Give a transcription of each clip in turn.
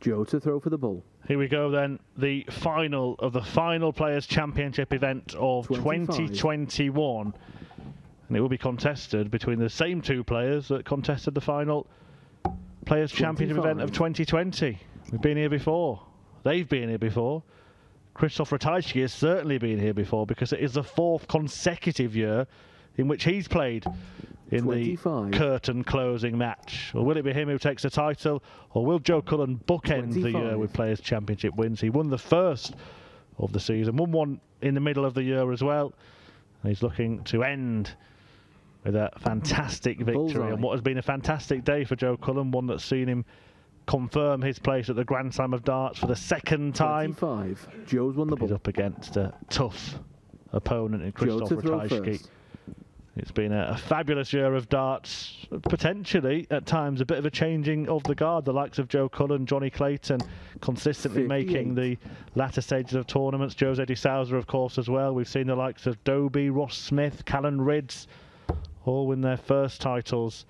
Joe to throw for the bull. Here we go then, the final of the final Players' Championship event of 2021. And it will be contested between the same two players that contested the final Players' Championship event of 2020. We've been here before. They've been here before. Krzysztof Ratajski has certainly been here before because it is the 4th consecutive year in which he's played in the curtain closing match. Or will it be him who takes the title, or will Joe Cullen bookend the year with Players' Championship wins? He won the first of the season, won one in the middle of the year as well. And he's looking to end with a fantastic victory on what has been a fantastic day for Joe Cullen, one that's seen him confirm his place at the Grand Slam of Darts for the 2nd time. 25. Joe's won the ball. He's up against a tough opponent in Krzysztof Ratajski. It's been a fabulous year of darts, potentially at times a bit of a changing of the guard. The likes of Joe Cullen, Johnny Clayton consistently making the latter stages of tournaments. Jose de Souza, of course, as well. We've seen the likes of Dobie, Ross Smith, Callan Rydz all win their first titles,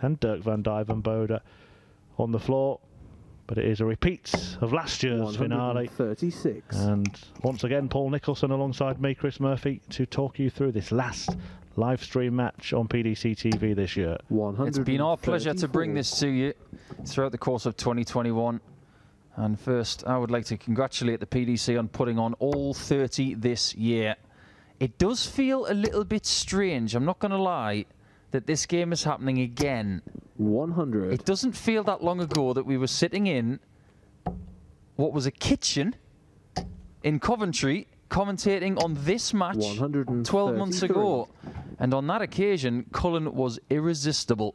and Dirk van Dijvenbode on the floor. But it is a repeat of last year's finale. 36. And once again, Paul Nicholson alongside me, Chris Murphy, to talk you through this last live stream match on PDC TV this year. It's been our pleasure to bring this to you throughout the course of 2021. And first, I would like to congratulate the PDC on putting on all 30 this year. It does feel a little bit strange, I'm not going to lie, that this game is happening again. 100. It doesn't feel that long ago that we were sitting in what was a kitchen in Coventry commentating on this match 12 months ago. And on that occasion, Cullen was irresistible.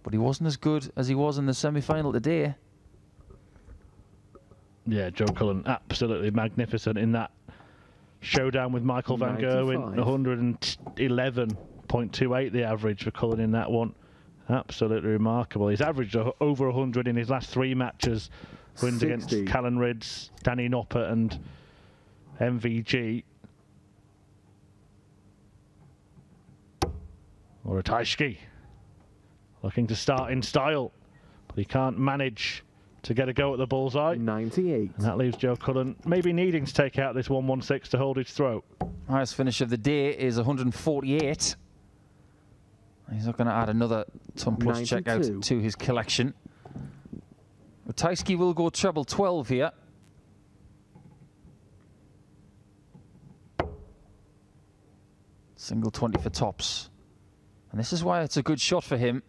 But he wasn't as good as he was in the semi-final today. Yeah, Joe Cullen, absolutely magnificent in that showdown with Michael van Gerwen. 111.28 the average for Cullen in that one. Absolutely remarkable. He's averaged over 100 in his last 3 matches. Wins 60 against Callan Rydz, Danny Noppert and MVG. Or Ratajski looking to start in style, but he can't manage to get a go at the bullseye. 98. And that leaves Joe Cullen maybe needing to take out this 116 to hold his throat. Highest finish of the day is 148. He's not going to add another ton plus checkout to his collection. Ratajski will go treble 12 here. Single 20 for tops. And this is why it's a good shot for him.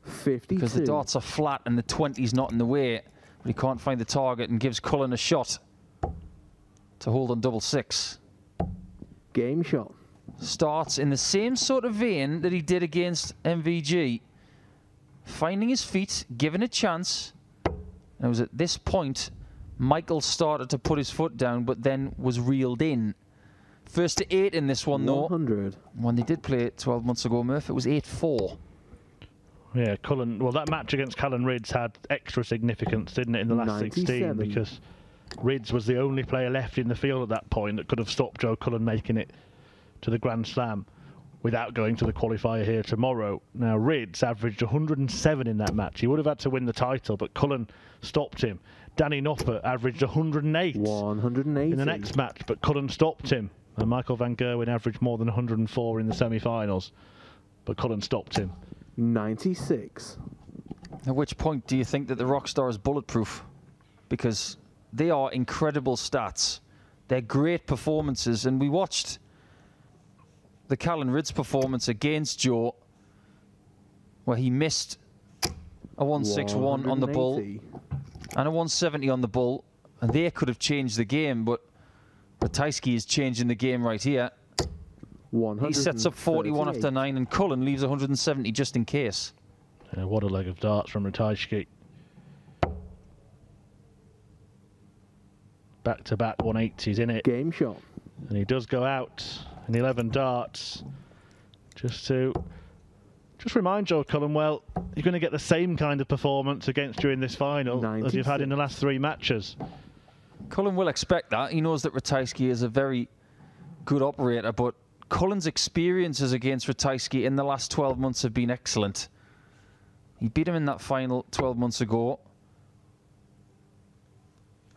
52. Because the darts are flat and the 20's not in the way. But he can't find the target and gives Cullen a shot to hold on double 6. Game shot. Starts in the same sort of vein that he did against MVG. Finding his feet, giving a chance. And it was at this point Michael started to put his foot down, but then was reeled in. First to 8 in this one, though. 100. When they did play it 12 months ago, Murph, it was 8-4. Yeah, Cullen, well, that match against Callan Rydz had extra significance, didn't it, in the last 16, because Rydz was the only player left in the field at that point that could have stopped Joe Cullen making it to the Grand Slam without going to the qualifier here tomorrow. Now, Rydz averaged 107 in that match. He would have had to win the title, but Cullen stopped him. Danny Noppert averaged 108 in the next match, but Cullen stopped him. And Michael van Gerwen averaged more than 104 in the semi-finals, but Cullen stopped him. 96. At which point do you think that the Rockstar is bulletproof? Because they are incredible stats. They're great performances, and we watched the Callan Rydz performance against Joe, where he missed a 161 on the bull and a 170 on the bull, and they could have changed the game, but Ratajski is changing the game right here. He sets up 41 after 9, and Cullen leaves 170 just in case. Yeah, what a leg of darts from Ratajski. Back-to-back 180s in it. Game shot. And he does go out in 11 darts. Just remind Joe Cullen, well, you're going to get the same kind of performance against you in this final 96. As you've had in the last 3 matches. Cullen will expect that. He knows that Ratajski is a very good operator, but Cullen's experiences against Ratajski in the last 12 months have been excellent. He beat him in that final 12 months ago.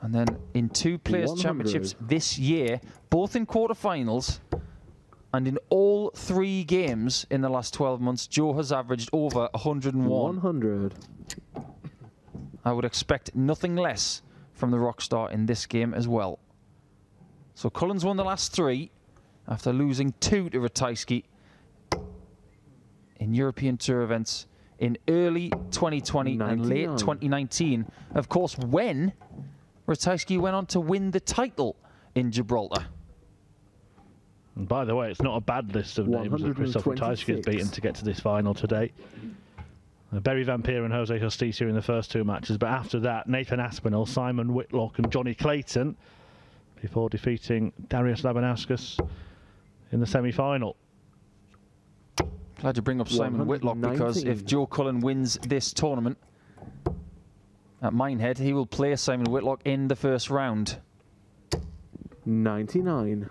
And then in 2 Players' 100. Championships this year, both in quarterfinals and in all 3 games in the last 12 months, Joe has averaged over 101. 100. I would expect nothing less from the Rockstar in this game as well. So Cullen's won the last 3 after losing 2 to Ratajski in European Tour events in early 2020 and late 2019. Of course, when Ratajski went on to win the title in Gibraltar. And by the way, it's not a bad list of names that Krzysztof Ratajski has beaten to get to this final today. Barry Van Peer and Jose Justicia in the first 2 matches, but after that, Nathan Aspinall, Simon Whitlock and Johnny Clayton before defeating Darius Labanauskas in the semi-final. Glad you bring up Simon Whitlock, because if Joe Cullen wins this tournament at Minehead, he will play Simon Whitlock in the first round. 99.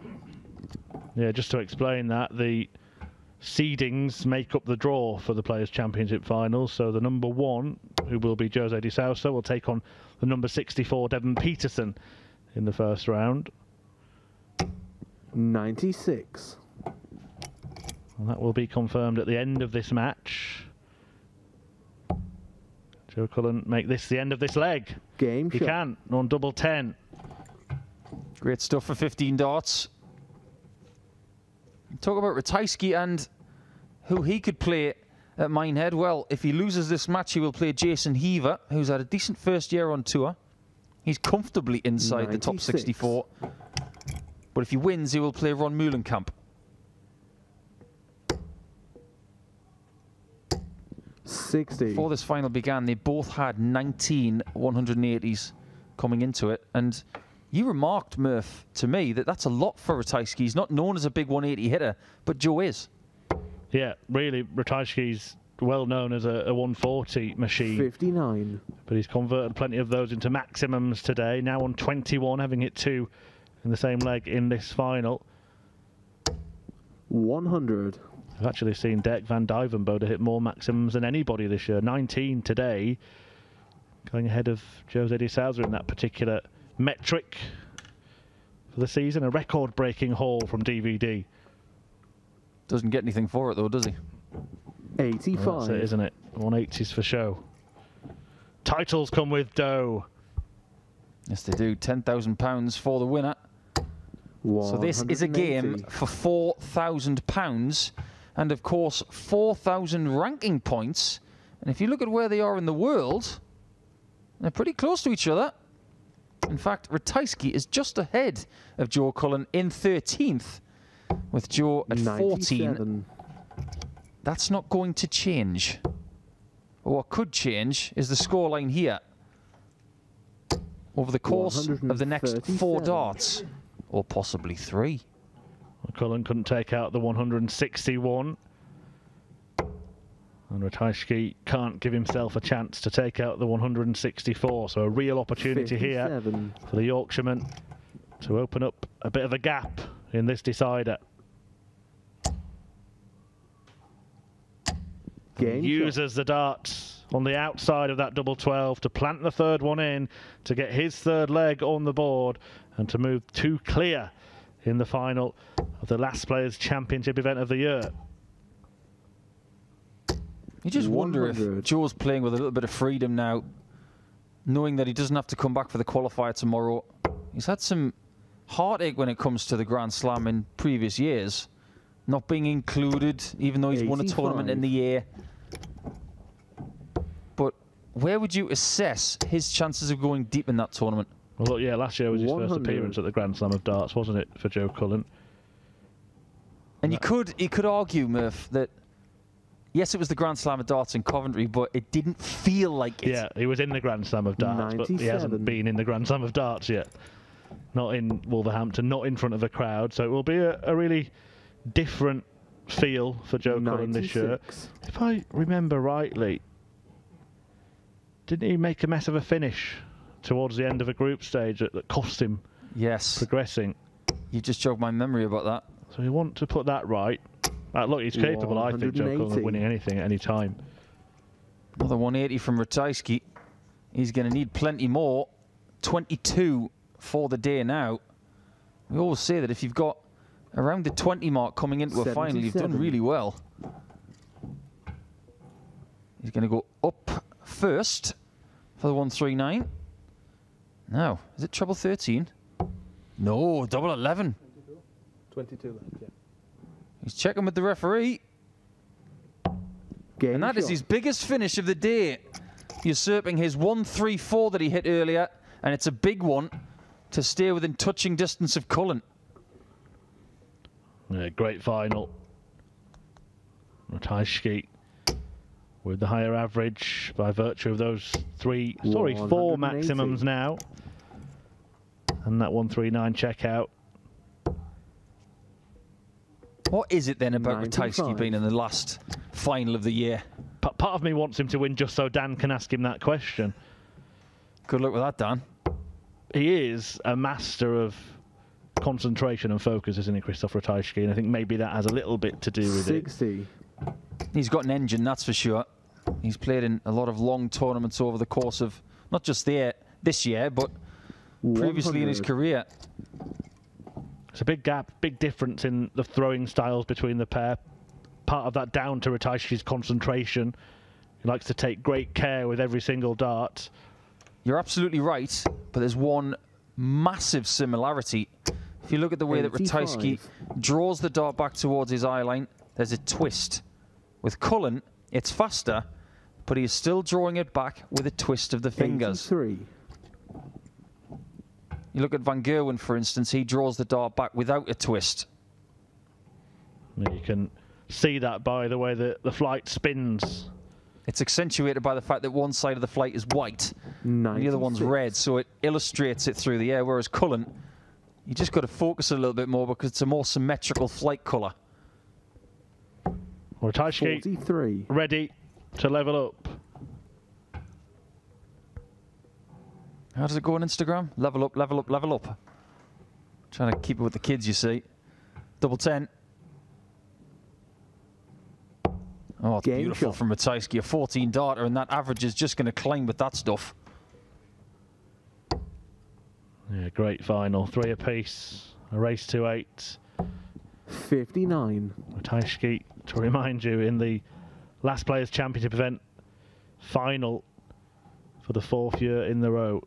Yeah, just to explain that, the seedings make up the draw for the Players' Championship finals. So the number 1, who will be Jose de Sousa, will take on the number 64, Devon Peterson, in the first round. 96. And that will be confirmed at the end of this match. Joe Cullen make this the end of this leg. Game He shot. can, on double 10. Great stuff for 15 darts. Talk about Ratajski and who he could play at Minehead. Well, if he loses this match, he will play Jason Heaver, who's had a decent first year on tour. He's comfortably inside the top 96. 64. But if he wins, he will play Ron Meulenkamp. 60. Before this final began, they both had 19 180s coming into it. And you remarked, Murph, to me that that's a lot for Ratajski. He's not known as a big 180 hitter, but Joe is. Yeah, really, Ratajski's well known as a 140 machine. 59. But he's converted plenty of those into maximums today. Now on 21, having hit 2 in the same leg in this final. 100. I've actually seen Dirk van Dijvenbode hit more maximums than anybody this year. 19 today, going ahead of Jose de Sousa in that particular metric for the season. A record-breaking haul from DVD. Doesn't get anything for it, though, does he? 85. Well, that's it, isn't it? 180s for show. Titles come with dough. Yes, they do. £10,000 for the winner. So this is a game for £4,000 and, of course, 4,000 ranking points. And if you look at where they are in the world, they're pretty close to each other. In fact, Ratajski is just ahead of Joe Cullen in 13th, with Joe at 14. 97. That's not going to change. But what could change is the scoreline here. Over the course of the next 4 darts, or possibly 3. Cullen couldn't take out the 161. And Ratajski can't give himself a chance to take out the 164. So a real opportunity 57. here for the Yorkshireman to open up a bit of a gap in this decider. Game Uses the darts on the outside of that double 12 to plant the 3rd one in, to get his 3rd leg on the board and to move 2 clear in the final of the last Players' Championship event of the year. You just wonder if 100. Joe's playing with a little bit of freedom now, knowing that he doesn't have to come back for the qualifier tomorrow. He's had some heartache when it comes to the Grand Slam in previous years, not being included, even though he's won a tournament in the year. But where would you assess his chances of going deep in that tournament? Well, look, yeah, last year was his 100. first appearance at the Grand Slam of darts, wasn't it, for Joe Cullen? And you could argue, Murph, that yes, it was the Grand Slam of darts in Coventry, but it didn't feel like it. Yeah, he was in the Grand Slam of darts, but he hasn't been in the Grand Slam of darts yet. Not in Wolverhampton, not in front of a crowd. So it will be a really different feel for Joe Cullen this year. If I remember rightly, didn't he make a mess of a finish towards the end of a group stage that cost him progressing? You just jogged my memory about that. So you want to put that right. Look, he's capable, I think, Joe Cullen, of winning anything at any time. Another 180 from Ratajski. He's going to need plenty more 22 for the day now. We always say that if you've got around the 20 mark coming into a final, you've done really well. He's going to go up first for the 139. Now, is it treble 13? No, double 11. 22 left, yeah. He's checking with the referee. Game And that is shot. his biggest finish of the day, usurping his 134 that he hit earlier. And it's a big one to stay within touching distance of Cullen. Yeah, great final. Ratajski with the higher average by virtue of those four maximums now. And that 139 checkout. What is it then about 95. Ratajski being in the last final of the year? Part of me wants him to win just so Dan can ask him that question. Good luck with that, Dan. He is a master of concentration and focus, isn't he, Krzysztof Ratajski? And I think maybe that has a little bit to do with 60. He's got an engine, that's for sure. He's played in a lot of long tournaments over the course of not just this year, but previously in his 100. career. It's a big gap, big difference in the throwing styles between the pair. Part of that down to Ratajski's concentration. He likes to take great care with every single dart. You're absolutely right, but there's one massive similarity. If you look at the way that 85. Ratajski draws the dart back towards his eye line, there's a twist. With Cullen, it's faster, but he is still drawing it back with a twist of the fingers. 83. You look at Van Gerwen, for instance, he draws the dart back without a twist. You can see that by the way that the flight spins. It's accentuated by the fact that one side of the flight is white and the other one's 96. red, so it illustrates it through the air, whereas Cullen, you just got to focus a little bit more because it's a more symmetrical flight colour. Ratajski 43. ready to level up. How does it go on Instagram? Level up, level up, level up. Trying to keep it with the kids, you see. Double 10. Oh, it's Game beautiful shot. from Ratajski. A 14 darter, and that average is just going to climb with that stuff. Yeah, great final. 3 apiece. A race to 8. 59. Ratajski, to remind you, in the last Players' Championship event final for the 4th year in the row.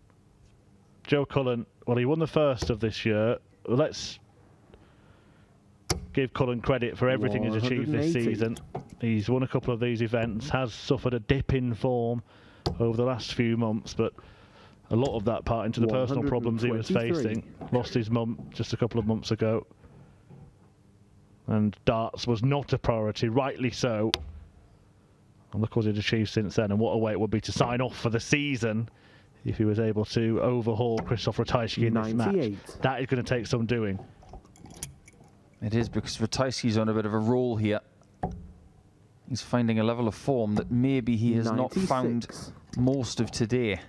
Joe Cullen, well, he won the first of this year. Well, let's give Cullen credit for everything he's achieved this 180. season. He's won a couple of these events, has suffered a dip in form over the last few months, but a lot of that part into the personal problems he was 123. facing. Lost his mum just a couple of months ago. And darts was not a priority, rightly so. And look what he'd achieved since then, and what a way it would be to sign off for the season if he was able to overhaul Krzysztof Ratajski in this match. 98. That is going to take some doing. It is, because Ratajski's on a bit of a roll here. He's finding a level of form that maybe he has not 96. found most of today.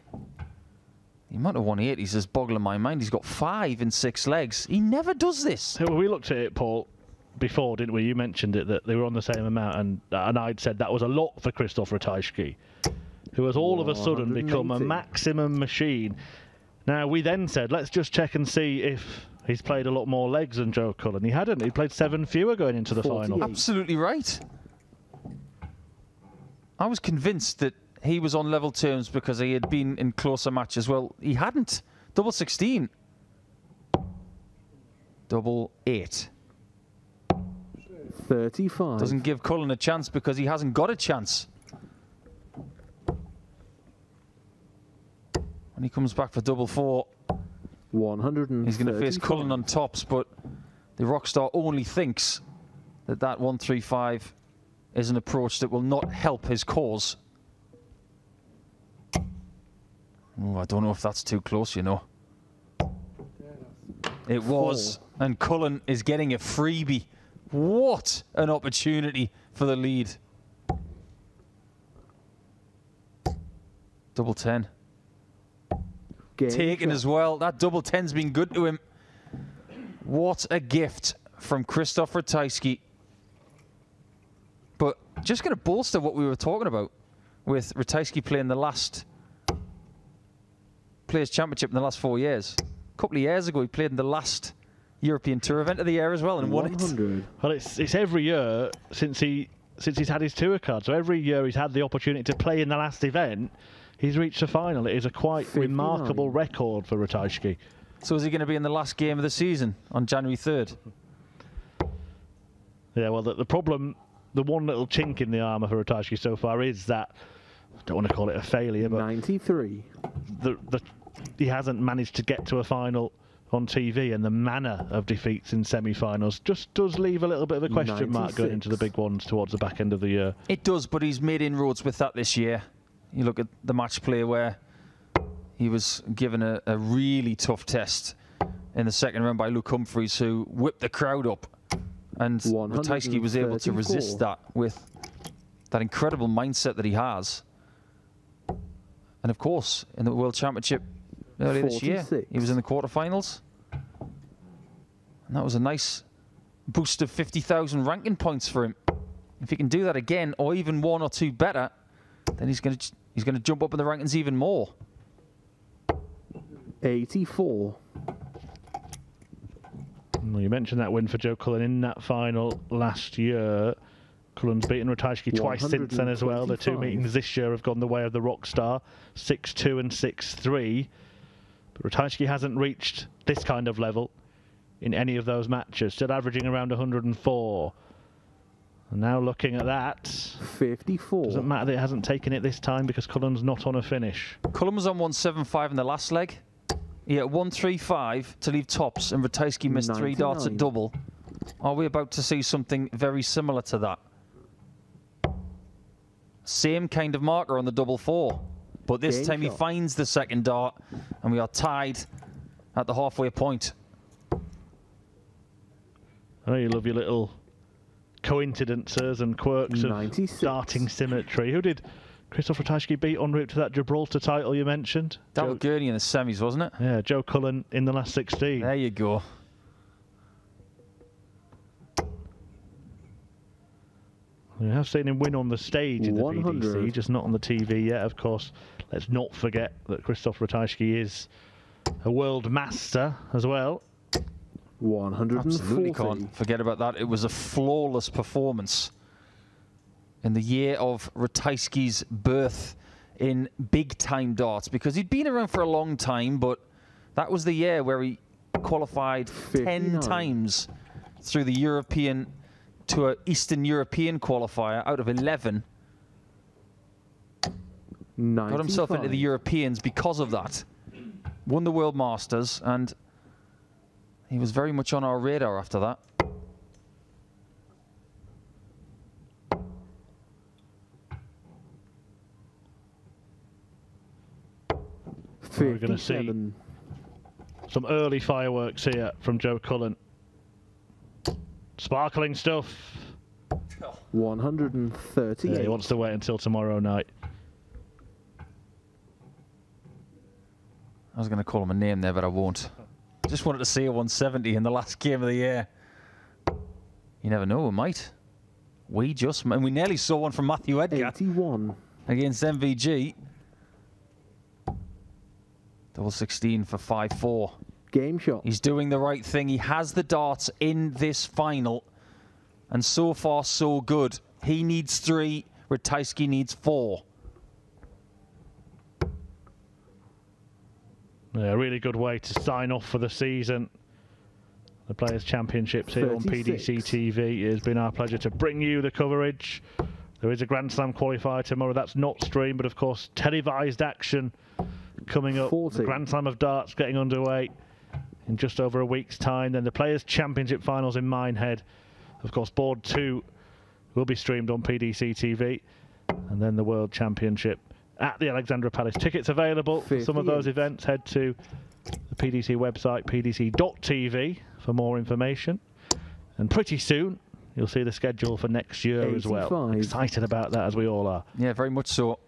The amount of 180s is boggling my mind. He's got 5 in 6 legs. He never does this. Well, we looked at it, Paul, before, didn't we? You mentioned it, that they were on the same amount, and I'd said that was a lot for Krzysztof Ratajski, who has all of a sudden become a 180. maximum machine. Now, we then said, let's just check and see if he's played a lot more legs than Joe Cullen. He hadn't. He played 7 fewer going into the 48. final. Absolutely right. I was convinced that he was on level terms because he had been in closer matches. Well, he hadn't. Double 16. Double 8. 35. Doesn't give Cullen a chance because he hasn't got a chance. When he comes back for double 4, 135. he's going to face Cullen on tops, but the Rockstar only thinks that that 135 is an approach that will not help his cause. Oh, I don't know if that's too close, you know. It was, and Cullen is getting a freebie. What an opportunity for the lead. Double 10. Game Taken shot. as well. That double 10's been good to him. What a gift from Krzysztof Ratajski. But just going to bolster what we were talking about with Ratajski playing the last Players' Championship in the last 4 years. A couple of years ago, he played in the last European Tour event of the year as well and won it. 100. Well, it's every year since he's had his tour card. So every year he's had the opportunity to play in the last event, he's reached a final. It is a quite 59. remarkable record for Ratajski. So is he going to be in the last game of the season on January 3rd? Yeah, well, the problem, the one little chink in the armour for Ratajski so far is that, I don't want to call it a failure, but 93. he hasn't managed to get to a final on TV, and the manner of defeats in semi-finals just does leave a little bit of a question mark going into the big ones towards the back end of the year. It does, but he's made inroads with that this year. You look at the match play where he was given a really tough test in the second round by Luke Humphries, who whipped the crowd up. And Ratajski was able to resist that with that incredible mindset that he has. And of course, in the World Championship earlier this year, he was in the quarterfinals. And that was a nice boost of 50,000 ranking points for him. If he can do that again, or even 1 or 2 better, then he's going to jump up in the rankings even more. 84. Well, you mentioned that win for Joe Cullen in that final last year. Cullen's beaten Ratajski twice since then as well. The 2 meetings this year have gone the way of the Rockstar, 6-2 and 6-3. But Ratajski hasn't reached this kind of level in any of those matches, still averaging around 104. And now looking at that, 54. Doesn't matter that it hasn't taken it this time because Cullen's not on a finish. Cullen was on 175 in the last leg. He had 135 to leave tops, and Ratajski missed 3 darts at double. Are we about to see something very similar to that? Same kind of marker on the double 4, but this time he finds the second dart, and we are tied at the halfway point. I know you love your little coincidences and quirks 96. of darting symmetry. Who did Krzysztof Ratajski beat en route to that Gibraltar title you mentioned? That was Gurney in the semis, wasn't it? Yeah, Joe Cullen in the last 16. There you go. We have seen him win on the stage in the 100. PDC, just not on the TV yet, of course. Let's not forget that Krzysztof Ratajski is a world master as well. 140. Absolutely can't forget about that. It was a flawless performance in the year of Ratajski's birth in big-time darts, because he'd been around for a long time, but that was the year where he qualified 10 times through the European Tour Eastern European qualifier out of 11. 95. Got himself into the Europeans because of that. Won the World Masters, and he was very much on our radar after that. We're going to see some early fireworks here from Joe Cullen. Sparkling stuff. 138. Yeah, he wants to wait until tomorrow night. I was going to call him a name there, but I won't. Just wanted to see a 170 in the last game of the year. You never know, we might. We nearly saw one from Matthew Edgar 81 against MVG. Double 16 for 5-4. Game shot. He's doing the right thing. He has the darts in this final. And so far, so good. He needs 3. Ratajski needs 4. Yeah, a really good way to sign off for the season. The Players' Championships here on PDC TV. It has been our pleasure to bring you the coverage. There is a Grand Slam qualifier tomorrow. That's not streamed, but of course, televised action coming up. 40. The Grand Slam of Darts getting underway in just over a week's time. Then the Players' Championship finals in Minehead. Of course, Board 2 will be streamed on PDC TV. And then the World Championship at the Alexandra Palace. Tickets available for some of those events. Head to the PDC website, pdc.tv, for more information. And pretty soon, you'll see the schedule for next year 85. As well. Excited about that, as we all are. Yeah, very much so.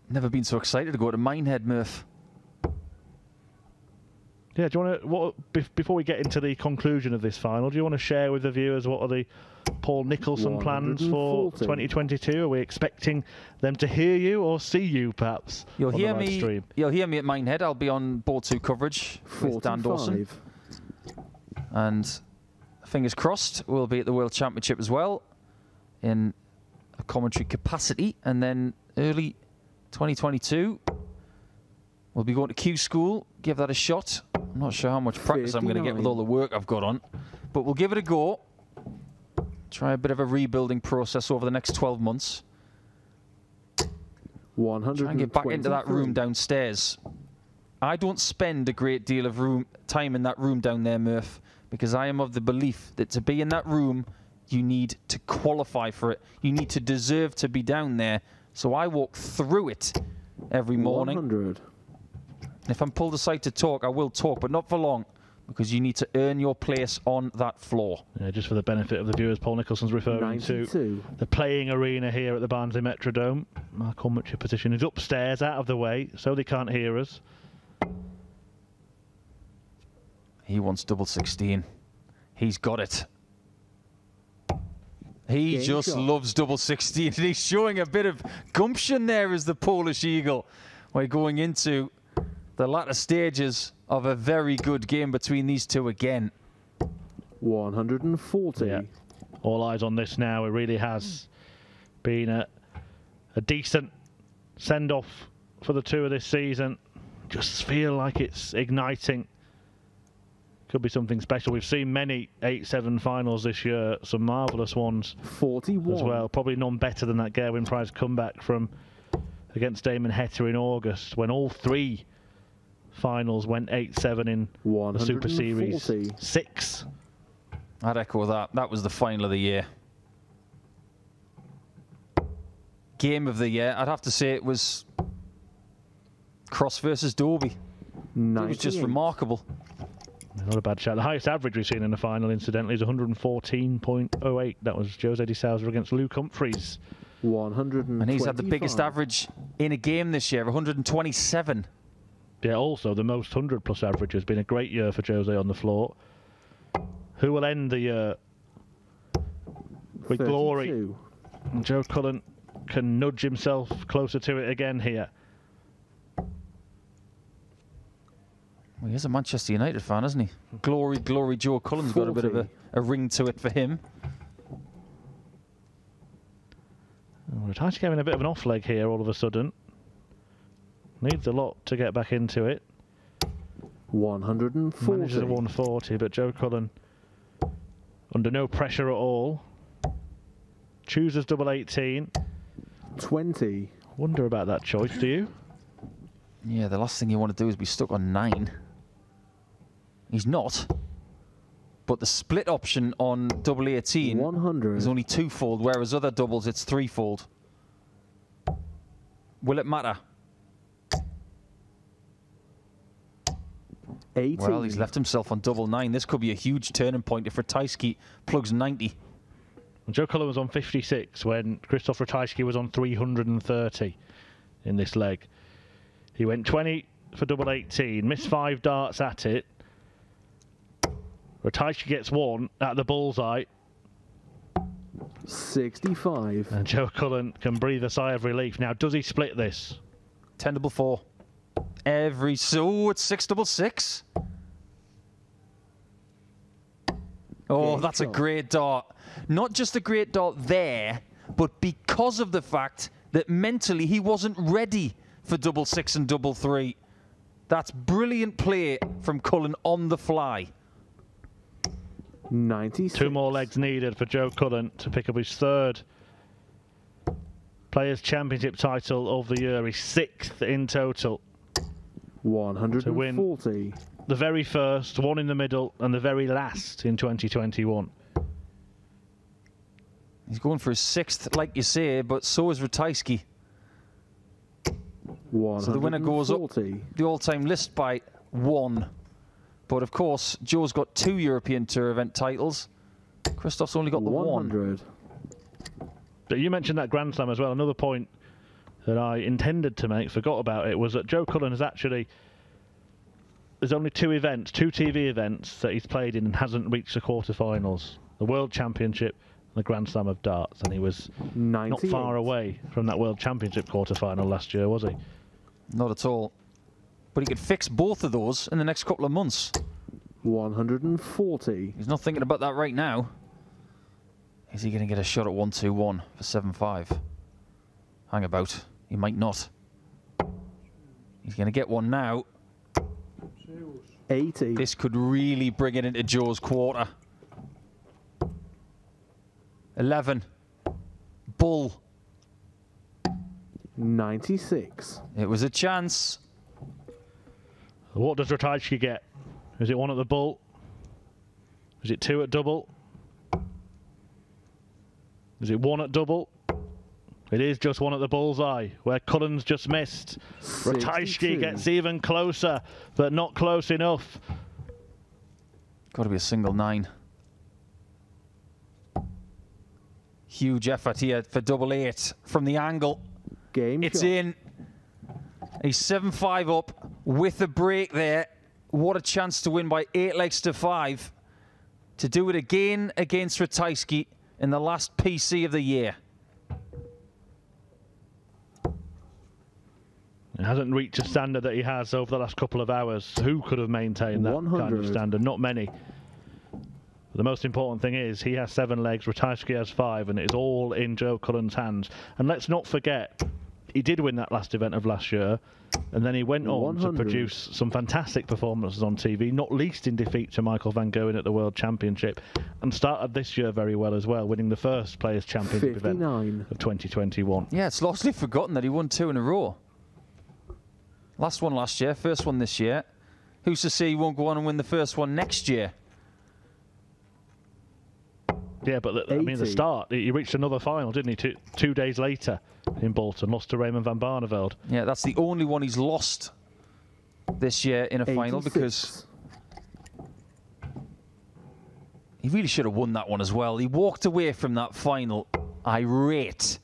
Never been so excited to go to Minehead, Murph. Yeah, do you want to, before we get into the conclusion of this final, do you want to share with the viewers what are the Paul Nicholson plans for 2022? Are we expecting them to hear you or see you, perhaps? You'll on hear the live me. stream? You'll hear me at Minehead. I'll be on board 2 coverage with Dan Dawson. And fingers crossed, we'll be at the World Championship as well in a commentary capacity. And then early 2022, we'll be going to Q School, give that a shot. I'm not sure how much practice I'm going to get with all the work I've got on, but we'll give it a go. Try a bit of a rebuilding process over the next 12 months. 123. Try and get back into that room downstairs. I don't spend a great deal of time in that room down there, Murph, because I am of the belief that to be in that room, you need to qualify for it. You need to deserve to be down there. So I walk through it every morning. 100. And if I'm pulled aside to talk, I will talk, but not for long, because you need to earn your place on that floor. Yeah, just for the benefit of the viewers, Paul Nicholson's referring 92. to the playing arena here at the Barnsley Metrodome. Our commentary position is upstairs, out of the way, so they can't hear us. He wants double 16. He's got it. He just loves double 16, and he's showing a bit of gumption there as the Polish Eagle. We're going into the latter stages of a very good game between these two again. 140. Yeah. All eyes on this now. It really has been a decent send-off for the two of this season. Just feel like it's igniting. Could be something special. We've seen many 8-7 finals this year, some marvellous ones 41 as well. Probably none better than that Gerwyn Price comeback from against Damon Heta in August, when all 3 finals went 8-7 in the Super Series 6. I'd echo that. That was the final of the year. Game of the year, I'd have to say it was Cross versus Dobie. It was just remarkable. Not a bad shot. The highest average we've seen in the final, incidentally, is 114.08. That was Jose de Sousa against Luke Humphreys. 125. And he's had the biggest average in a game this year, 127. Yeah, also the most 100-plus average. Has been a great year for Jose on the floor. Who will end the year with 32. glory? And Joe Cullen can nudge himself closer to it again here. Well, he's a Manchester United fan, isn't he? Glory, glory, Joe Cullen's 40. got a bit of a ring to it for him. Ratajski having a bit of an off leg here all of a sudden. Needs a lot to get back into it. 140. Manages a 140, but Joe Cullen under no pressure at all. Chooses double 18. 20. Wonder about that choice, do you? Yeah, the last thing you want to do is be stuck on 9. He's not. But the split option on double 18 100. is only 2-fold, whereas other doubles it's 3-fold. Will it matter? 80. Well, he's left himself on double 9. This could be a huge turning point if Ratajski plugs 90. Joe Cullen was on 56 when Krzysztof Ratajski was on 330 in this leg. He went 20 for double 18, missed 5 darts at it. Ratajski gets 1 at the bullseye. 65. And Joe Cullen can breathe a sigh of relief. Now, does he split this? 10 double 4. So it's 6 double 6. Oh, that's a great dart. Not just a great dart there, but because of the fact that mentally he wasn't ready for double 6 and double 3. That's brilliant play from Cullen on the fly. 96. 2 more legs needed for Joe Cullen to pick up his 3rd Players' Championship title of the year. His 6th in total. 140. To win the very first, one in the middle, and the very last in 2021. He's going for his 6th, like you say, but so is Ratajski. So the winner goes up the all-time list by 1. But of course, Joe's got 2 European Tour event titles. Krzysztof's only got the 1. But you mentioned that Grand Slam as well. Another point that I intended to make, forgot about it, was that Joe Cullen has actually there's only two TV events that he's played in and hasn't reached the quarterfinals: the World Championship and the Grand Slam of Darts. And he was 98. not far away from that World Championship quarterfinal last year, was he? Not at all. But he could fix both of those in the next couple of months. 140. He's not thinking about that right now. Is he going to get a shot at 1-2-1 for 7-5? Hang about. He might not. He's going to get one now. 80. This could really bring it into Joe's quarter. 11. Bull. 96. It was a chance. What does Ratajski get? Is it one at the bull? Is it two at double? Is it one at double? It is just one at the bullseye, where Cullen's just missed. 62. Ratajski gets even closer, but not close enough. Got to be a single 9. Huge effort here for double 8 from the angle. Game It's shot. in. He's 7-5 up with a break there. What a chance to win by 8 legs to 5. To do it again against Ratajski in the last PC of the year. It hasn't reached a standard that he has over the last couple of hours. Who could have maintained that kind of 100. standard? Not many. The most important thing is he has 7 legs, Ratajski has 5, and it is all in Joe Cullen's hands. And let's not forget, he did win that last event of last year, and then he went on 100. to produce some fantastic performances on TV, not least in defeat to Michael van Gerwen at the World Championship, and started this year very well as well, winning the first Players' Championship 59. event of 2021. Yeah, it's largely forgotten that he won 2 in a row. Last one last year, first one this year. Who's to say he won't go on and win the first one next year? Yeah, but I mean, the 80. start, he reached another final, didn't he? Two days later in Bolton, lost to Raymond van Barneveld. Yeah, that's the only one he's lost this year in a final, 86. because he really should have won that one as well. He walked away from that final irate,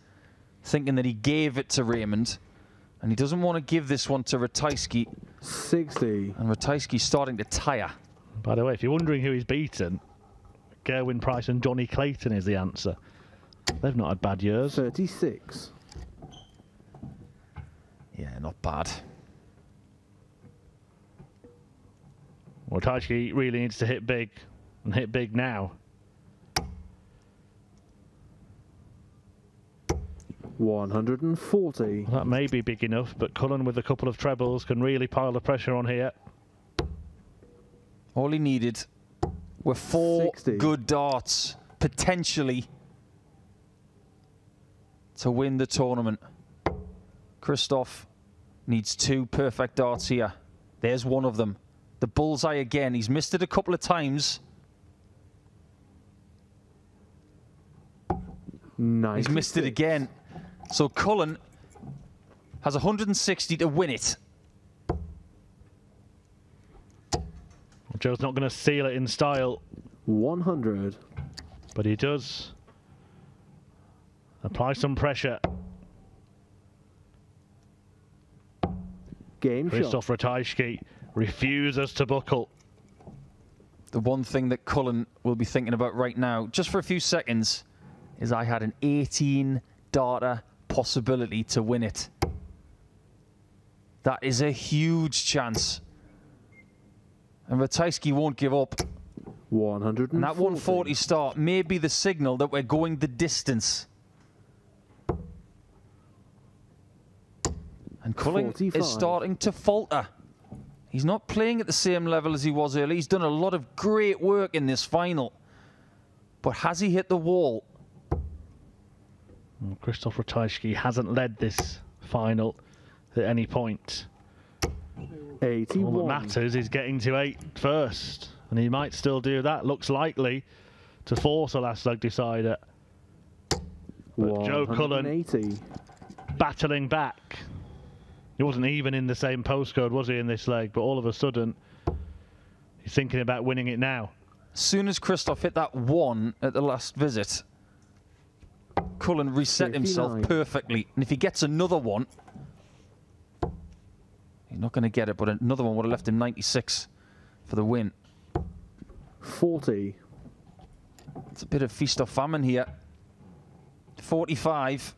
thinking that he gave it to Raymond, and he doesn't want to give this one to Ratajski, 60. and Ratajski's starting to tire. By the way, if you're wondering who he's beaten, Gerwin Price and Johnny Clayton is the answer. They've not had bad years. 36. Yeah, not bad. Well, Ratajski really needs to hit big, and hit big now. 140. That may be big enough, but Cullen with a couple of trebles can really pile the pressure on here. All he needed were 4 60. good darts, potentially, to win the tournament. Krzysztof needs 2 perfect darts here. There's one of them. The bullseye again. He's missed it a couple of times. 96. He's missed it again. So Cullen has 160 to win it. Joe's not going to seal it in style, 100. but he does apply some pressure. Game shot. Krzysztof Ratajski refuses to buckle. The one thing that Cullen will be thinking about right now, just for a few seconds, is I had an 18-darter possibility to win it. That is a huge chance. And Ratajski won't give up. 140. And that 140 start may be the signal that we're going the distance. And Cullen 45. is starting to falter. He's not playing at the same level as he was earlier. He's done a lot of great work in this final. But has he hit the wall? Well, Krzysztof Ratajski hasn't led this final at any point. 81. All that matters is getting to 8 first, and he might still do that. Looks likely to force a last leg decider. But Joe Cullen 180. battling back. He wasn't even in the same postcode, was he, in this leg? But all of a sudden, he's thinking about winning it now. As soon as Krzysztof hit that 1 at the last visit, Cullen reset 59. himself perfectly. And if he gets another one, He's not going to get it, but another one would have left him 96 for the win. 40. It's a bit of feast or famine here. 45,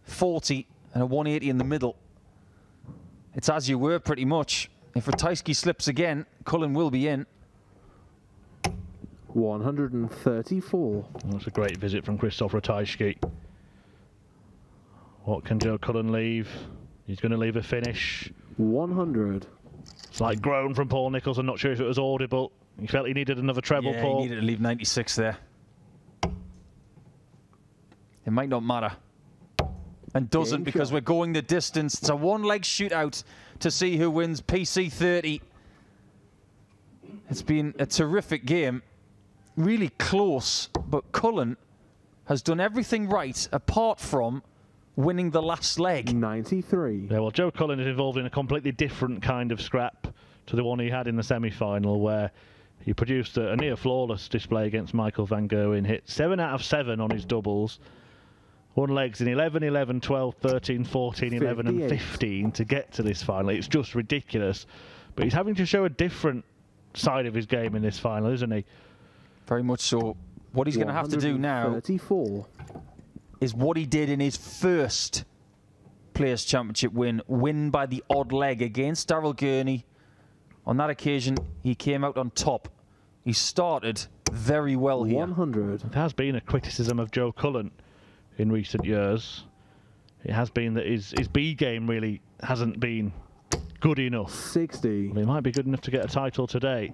40, and a 180 in the middle. It's as you were, pretty much. If Ratajski slips again, Cullen will be in. 134. That's a great visit from Krzysztof Ratajski. What can Joe Cullen leave? He's going to leave a finish. 100. Slight groan from Paul Nicholls. I'm not sure if it was audible. He felt he needed another treble, Yeah, Paul. he needed to leave 96 there. It might not matter. And doesn't, Game because shot. we're going the distance. It's a one-leg shootout to see who wins PC 30. It's been a terrific game. Really close, but Cullen has done everything right apart from winning the last leg. 93. Yeah, well, Joe Cullen is involved in a completely different kind of scrap to the one he had in the semi-final, where he produced a near flawless display against Michael van Gerwen, hit 7 out of 7 on his doubles, won legs in 11, 11, 12, 13, 14, 11 and 58. 15 to get to this final. It's just ridiculous. But he's having to show a different side of his game in this final, isn't he? Very much so. What he's going to have to do now 34. is what he did in his first Players' Championship win by the odd leg against Daryl Gurney. On that occasion, he came out on top. He started very well here. 100. There has been a criticism of Joe Cullen in recent years. It has been that his B game really hasn't been good enough. 60. Well, he might be good enough to get a title today.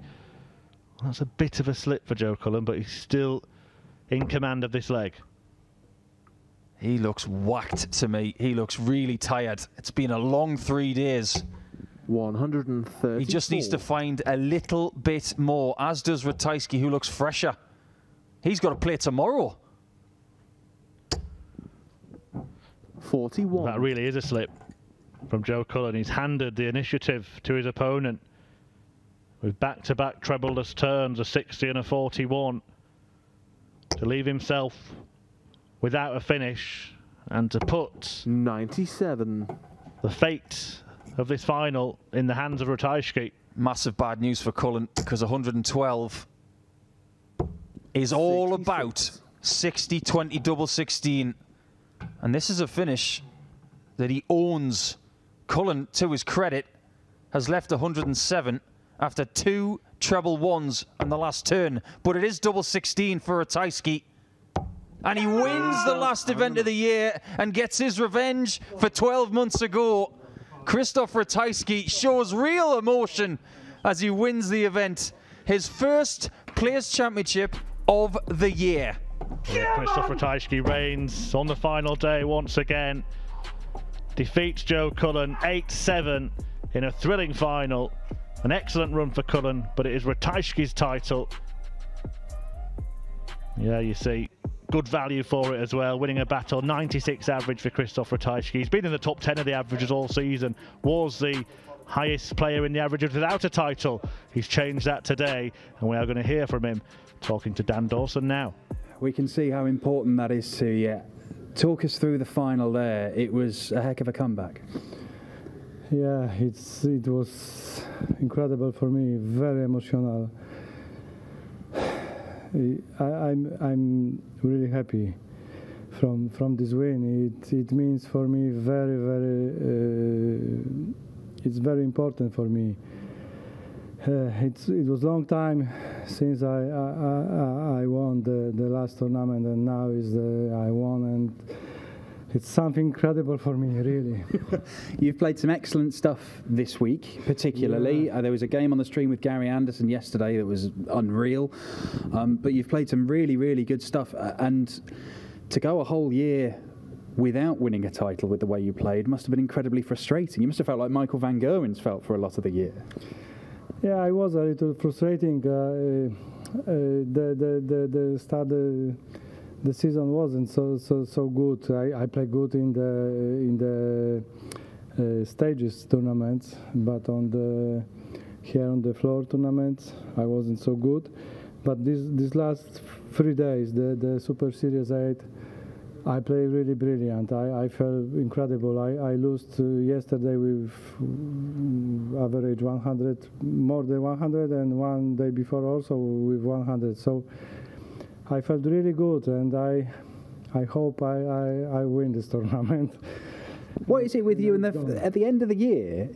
That's a bit of a slip for Joe Cullen, but he's still in command of this leg. He looks whacked to me. He looks really tired. It's been a long 3 days. 130. He just needs to find a little bit more, as does Ratajski, who looks fresher. He's got to play tomorrow. 41. That really is a slip from Joe Cullen. He's handed the initiative to his opponent with back-to-back trebleless turns, a 60 and a 41, to leave himself without a finish and to put 97. the fate of this final in the hands of Ratajski. Massive bad news for Cullen, because 112 is all 66. about 60, 20, double 16. And this is a finish that he owns. Cullen, to his credit, has left 107 after 2 treble ones on the last turn. But it is double 16 for Ratajski. And he wins the last event of the year and gets his revenge for 12 months ago. Krzysztof Ratajski shows real emotion as he wins the event. His first Players' Championship of the year. Yeah, Krzysztof Ratajski reigns on the final day once again. Defeats Joe Cullen 8-7 in a thrilling final. An excellent run for Cullen, but it is Ratajski's title. Yeah, you see, good value for it as well. Winning a battle, 96 average for Krzysztof Ratajski. He's been in the top 10 of the averages all season. Was the highest player in the averages without a title. He's changed that today, and we are going to hear from him talking to Dan Dawson now. We can see how important that is to you. Talk us through the final there. It was a heck of a comeback. Yeah, it was incredible for me, very emotional. I'm really happy from this win. It means for me it's very important for me. It was a long time since I won the last tournament, and now I won, and it's something incredible for me, really. You've played some excellent stuff this week, particularly. Yeah. There was a game on the stream with Gary Anderson yesterday that was unreal. But you've played some really, really good stuff. And to go a whole year without winning a title with the way you played must have been incredibly frustrating. You must have felt like Michael van Gerwen's felt for a lot of the year. Yeah, I was a little frustrating. The start the season wasn't so good. I played good in the stages tournaments, but here on the floor tournaments I wasn't so good. But these last 3 days, the Super Series 8, I play really brilliant. I felt incredible. I lost yesterday with average 100, more than 100, and one day before also with 100. So I felt really good, and I hope I win this tournament. What is it with you? At the end of the year,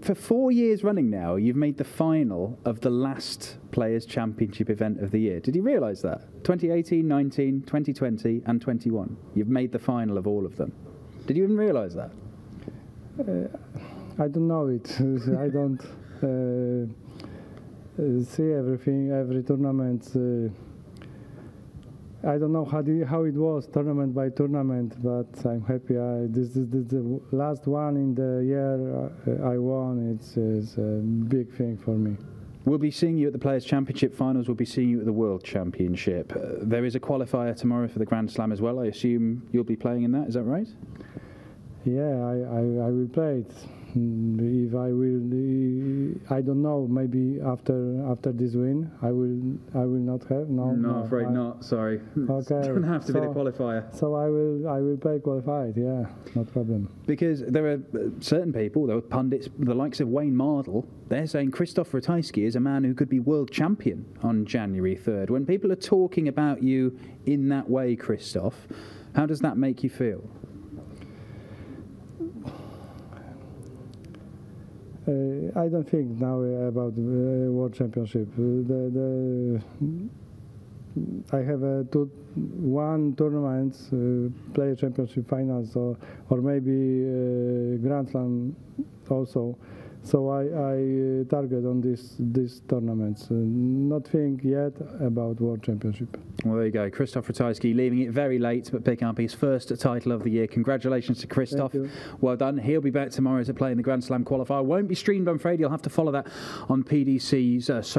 for 4 years running now, you've made the final of the last Players' Championship event of the year. Did you realise that? 2018, 19, 2020 and 21. You've made the final of all of them. Did you even realise that? I don't know it. I don't see everything, every tournament. I don't know how it was tournament by tournament, but I'm happy. This is the last one in the year I won. It's a big thing for me. We'll be seeing you at the Players' Championship finals. We'll be seeing you at the World Championship. There is a qualifier tomorrow for the Grand Slam as well. I assume you'll be playing in that. Is that right? Yeah, I will play it. If I will, I don't know. Maybe after this win, I will not have. No, afraid not. Sorry. Okay. It doesn't have to be the qualifier. So I will play qualified. Yeah, no problem. Because there are certain people, there are pundits, the likes of Wayne Mardle. They're saying Krzysztof Ratajski is a man who could be world champion on January 3rd. When people are talking about you in that way, Krzysztof, how does that make you feel? I don't think now about the World Championship. I have one tournament, Player Championship finals, or maybe Grand Slam also. So I target on these tournaments. Not think yet about World Championship. Well, there you go. Krzysztof Ratajski leaving it very late, but picking up his first title of the year. Congratulations to Krzysztof. Well done. He'll be back tomorrow to play in the Grand Slam qualifier. Won't be streamed, I'm afraid. You'll have to follow that on PDC's